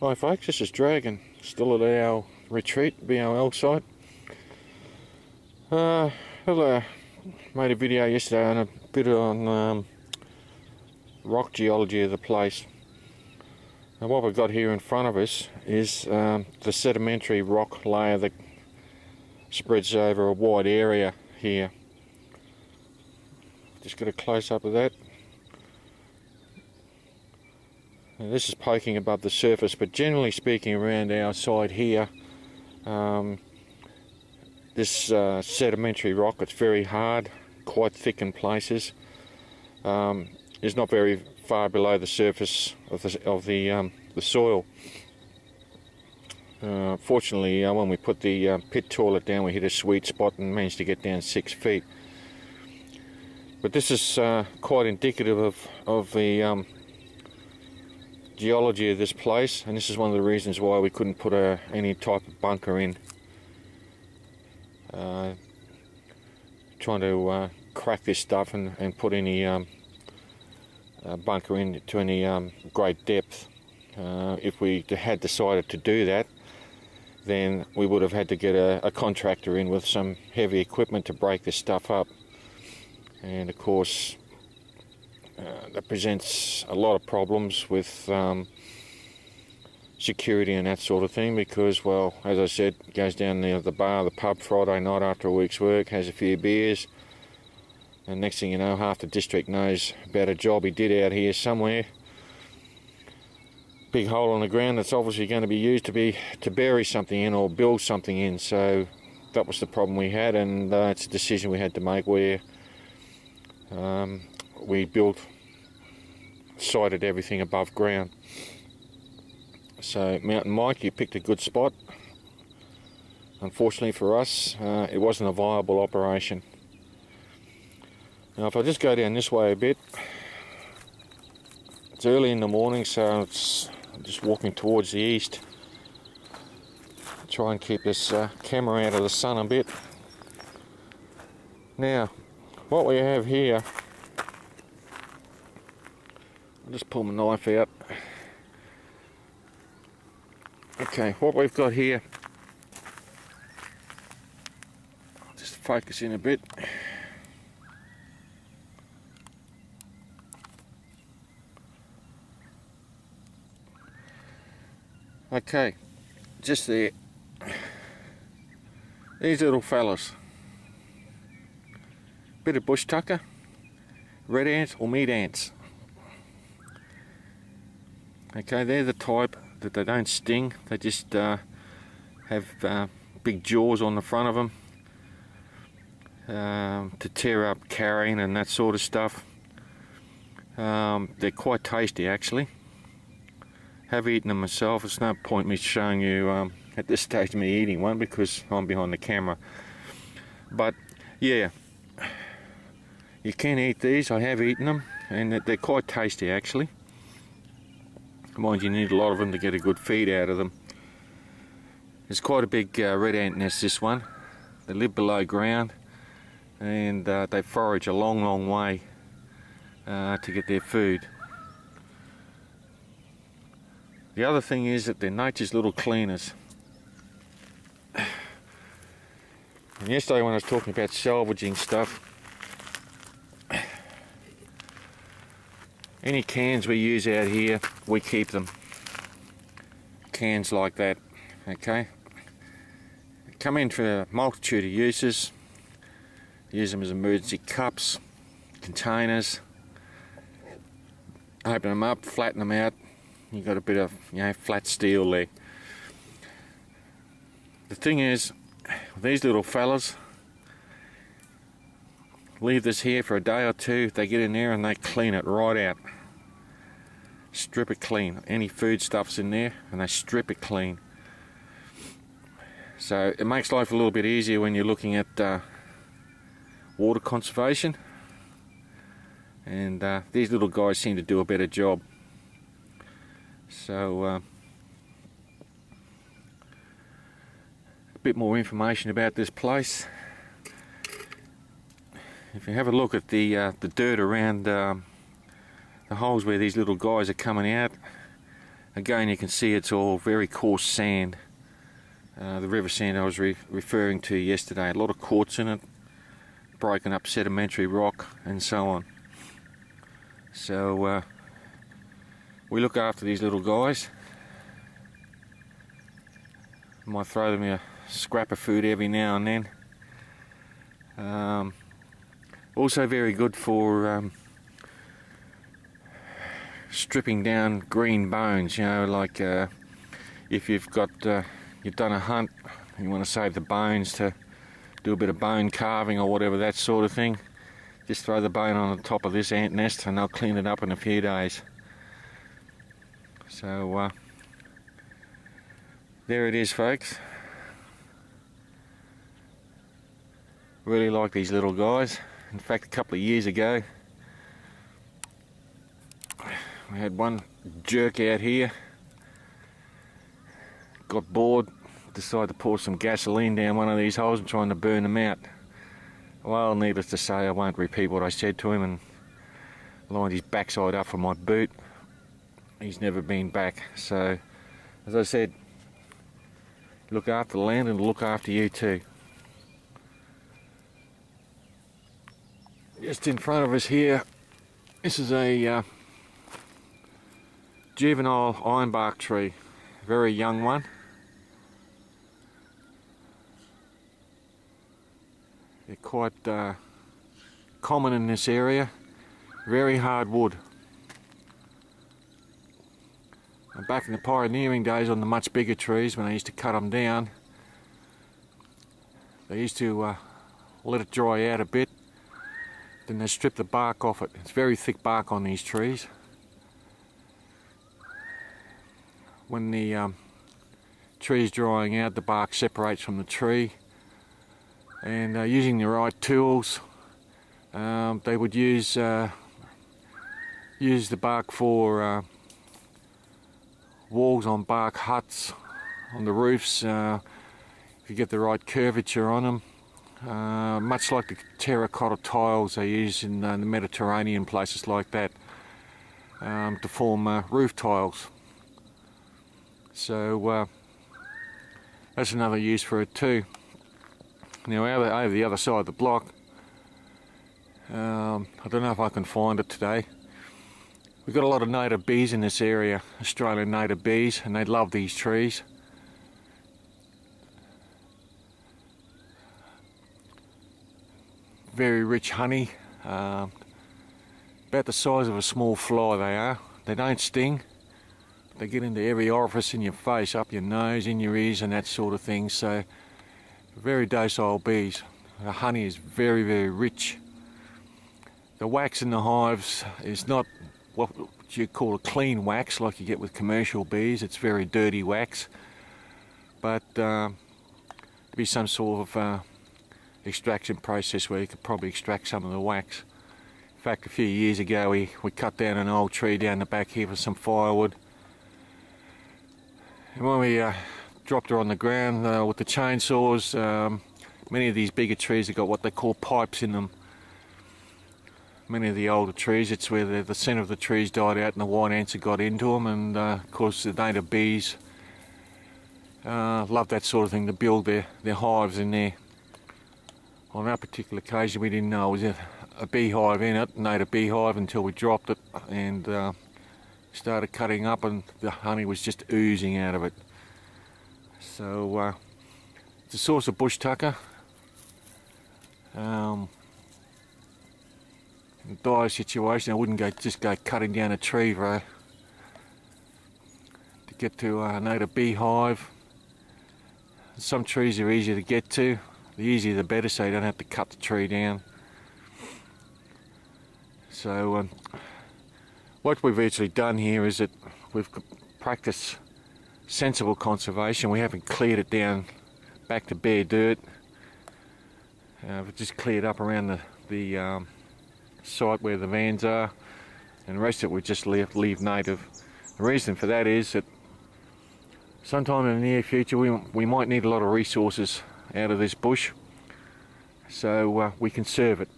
Hi folks, this is Dragon, still at our retreat, BOL site. I made a video yesterday on a bit on rock geology of the place. And what we've got here in front of us is the sedimentary rock layer that spreads over a wide area here. Just got a close up of that. Now this is poking above the surface, but generally speaking around our side here, this sedimentary rock, it's very hard, quite thick in places, is not very far below the surface of the soil. Fortunately, when we put the pit toilet down, we hit a sweet spot and managed to get down 6 feet. But this is quite indicative of the geology of this place, and this is one of the reasons why we couldn't put any type of bunker in. Trying to crack this stuff and put any bunker in to any great depth. If we had decided to do that, then we would have had to get a contractor in with some heavy equipment to break this stuff up, and of course that presents a lot of problems with security and that sort of thing, because, well, as I said, goes down the bar, the pub Friday night after a week's work, has a few beers, and next thing you know, half the district knows about a job he did out here somewhere. Big hole in the ground that's obviously going to be used to bury something in or build something in. So that was the problem we had, and it's a decision we had to make where we sited everything above ground. So Mountain Mike, you picked a good spot. Unfortunately for us, it wasn't a viable operation. Now if I just go down this way a bit, it's early in the morning, so I'm just walking towards the east. Try and keep this camera out of the sun a bit. Now, what we have here, I'll just pull my knife out. Okay, what we've got here, I'll just focus in a bit. Okay, just there, these little fellas, bit of bush tucker, red ants or meat ants. Okay, they're the type that they don't sting, they just have big jaws on the front of them to tear up carrion and that sort of stuff. They're quite tasty actually. Have eaten them myself. It's no point me showing you at this stage me eating one because I'm behind the camera. But yeah, you can eat these. I have eaten them and they're quite tasty actually. Mind you, need a lot of them to get a good feed out of them. There's quite a big red ant nest, this one. They live below ground and they forage a long way to get their food. The other thing is that they're nature's little cleaners. And yesterday when I was talking about salvaging stuff, any cans we use out here, we keep them. Cans like that, okay? They come in for a multitude of uses. Use them as emergency cups, containers. Open them up, flatten them out. You've got a bit of, flat steel there. The thing is, these little fellas, leave this here for a day or two, they get in there and they clean it right out. Strip it clean. Any food stuff's in there and they strip it clean. So it makes life a little bit easier when you're looking at water conservation, and these little guys seem to do a better job. So a bit more information about this place. If you have a look at the dirt around the holes where these little guys are coming out, Again, you can see it's all very coarse sand. The river sand I was referring to yesterday. A lot of quartz in it, broken up sedimentary rock and so on. So we look after these little guys. Might throw them a scrap of food every now and then. Also very good for stripping down green bones, you know, like if you've done a hunt and you want to save the bones to do a bit of bone carving or whatever, that sort of thing. Just throw the bone on the top of this ant nest and they'll clean it up in a few days. So there it is, folks. Really like these little guys. In fact, a couple of years ago we had one jerk out here, got bored, decided to pour some gasoline down one of these holes and trying to burn them out. Well, needless to say, I won't repeat what I said to him, and lined his backside up for my boot. He's never been back. So, as I said, look after the land and look after you too. Just in front of us here, this is a juvenile ironbark tree, very young one. They're quite common in this area, very hard wood. And back in the pioneering days on the much bigger trees, when they used to cut them down, they used to let it dry out a bit, then they strip the bark off it. It's very thick bark on these trees. When the tree's drying out, the bark separates from the tree, and using the right tools, they would use the bark for walls on bark huts, on the roofs, if you get the right curvature on them. Much like the terracotta tiles they use in the Mediterranean, places like that, to form roof tiles. So that's another use for it too. Now over the other side of the block, I don't know if I can find it today. We've got a lot of native bees in this area, Australian native bees, and they love these trees. Very rich honey, about the size of a small fly they are. They don't sting. They get into every orifice in your face, up your nose, in your ears and that sort of thing. So very docile bees. The honey is very, very rich. The wax in the hives is not what you call a clean wax like you get with commercial bees. It's very dirty wax, but there'll be some sort of extraction process where you could probably extract some of the wax. In fact, a few years ago we cut down an old tree down the back here for some firewood, and when we dropped her on the ground with the chainsaws, many of these bigger trees have got what they call pipes in them. Many of the older trees, it's where the centre of the trees died out and the white ants have got into them, and of course the native bees love that sort of thing, to build their hives in there. On that particular occasion we didn't know there was a beehive in it, native beehive, until we dropped it and started cutting up, and the honey was just oozing out of it. So it's a source of bush tucker. In a dire situation, I wouldn't just go cutting down a tree to get to a native beehive. Some trees are easier to get to. The easier the better, so you don't have to cut the tree down. So what we've actually done here is that we've practiced sensible conservation. We haven't cleared it down back to bare dirt. We've just cleared up around the site where the vans are, and the rest of it we just leave native. The reason for that is that sometime in the near future we might need a lot of resources out of this bush, so we conserve it.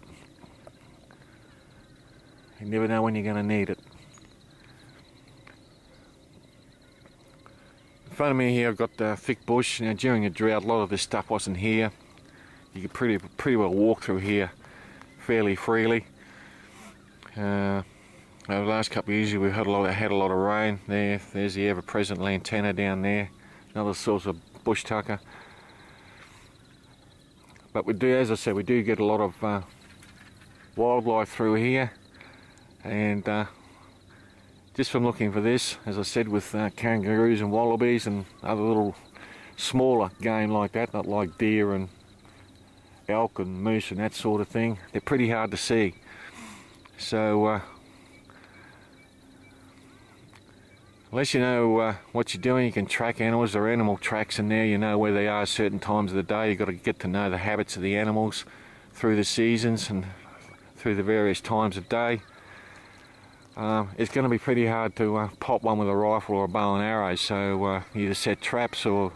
You never know when you're going to need it. front of me here I've got thick bush. Now during a drought a lot of this stuff wasn't here. You could pretty well walk through here fairly freely. Over the last couple of years we've had a lot of rain. There's the ever-present lantana down there, another source of bush tucker. But we do, as I said, we do get a lot of wildlife through here, and just from looking for this, as I said, with kangaroos and wallabies and other little smaller game like that, not like deer and elk and moose and that sort of thing, they're pretty hard to see. So unless you know what you're doing, you can track animals. There are animal tracks in there, you know where they are certain times of the day. You've got to get to know the habits of the animals through the seasons and through the various times of day. It's going to be pretty hard to pop one with a rifle or a bow and arrow, so either set traps or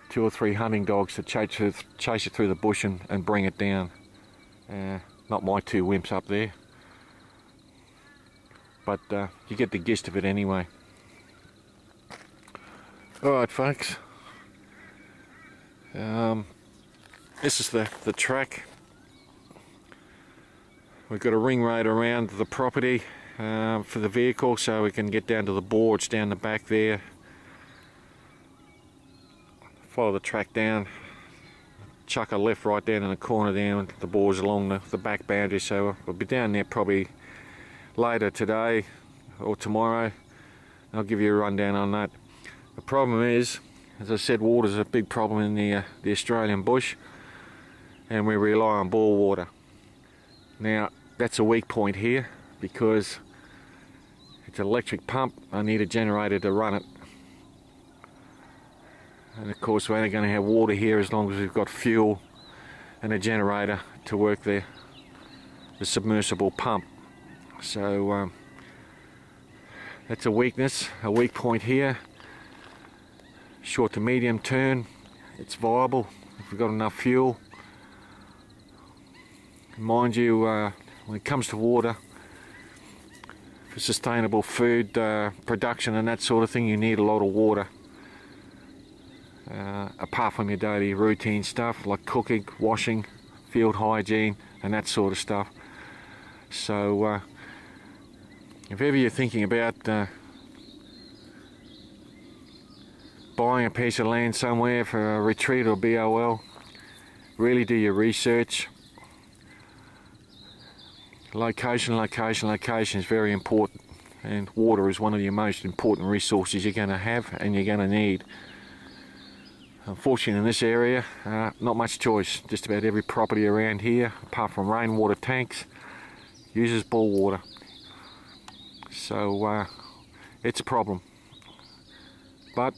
2 or 3 hunting dogs to chase it through the bush and bring it down. Not my 2 wimps up there, but you get the gist of it anyway. Alright folks, this is the track. We've got a ring road around the property for the vehicle, so we can get down to the boards down the back there. Follow the track down, chuck a left right down in the corner there, the boards along the back boundary. So we'll be down there probably later today or tomorrow. I'll give you a rundown on that. The problem is, as I said, water's a big problem in the Australian bush, and we rely on bore water. Now that's a weak point here because it's an electric pump. I need a generator to run it, and of course we're only going to have water here as long as we've got fuel and a generator to work the submersible pump. So that's a weakness, a weak point here. Short to medium term, it's viable if we've got enough fuel. Mind you, when it comes to water, for sustainable food production and that sort of thing, you need a lot of water. Apart from your daily routine stuff like cooking, washing, field hygiene and that sort of stuff. So if ever you're thinking about buying a piece of land somewhere for a retreat or BOL, really do your research. Location is very important, and water is one of your most important resources you're going to have and you're going to need. Unfortunately in this area, not much choice. Just about every property around here, apart from rainwater tanks, uses bore water. So it's a problem. But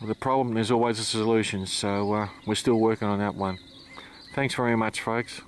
with a problem there's always a solution, so we're still working on that one. Thanks very much folks.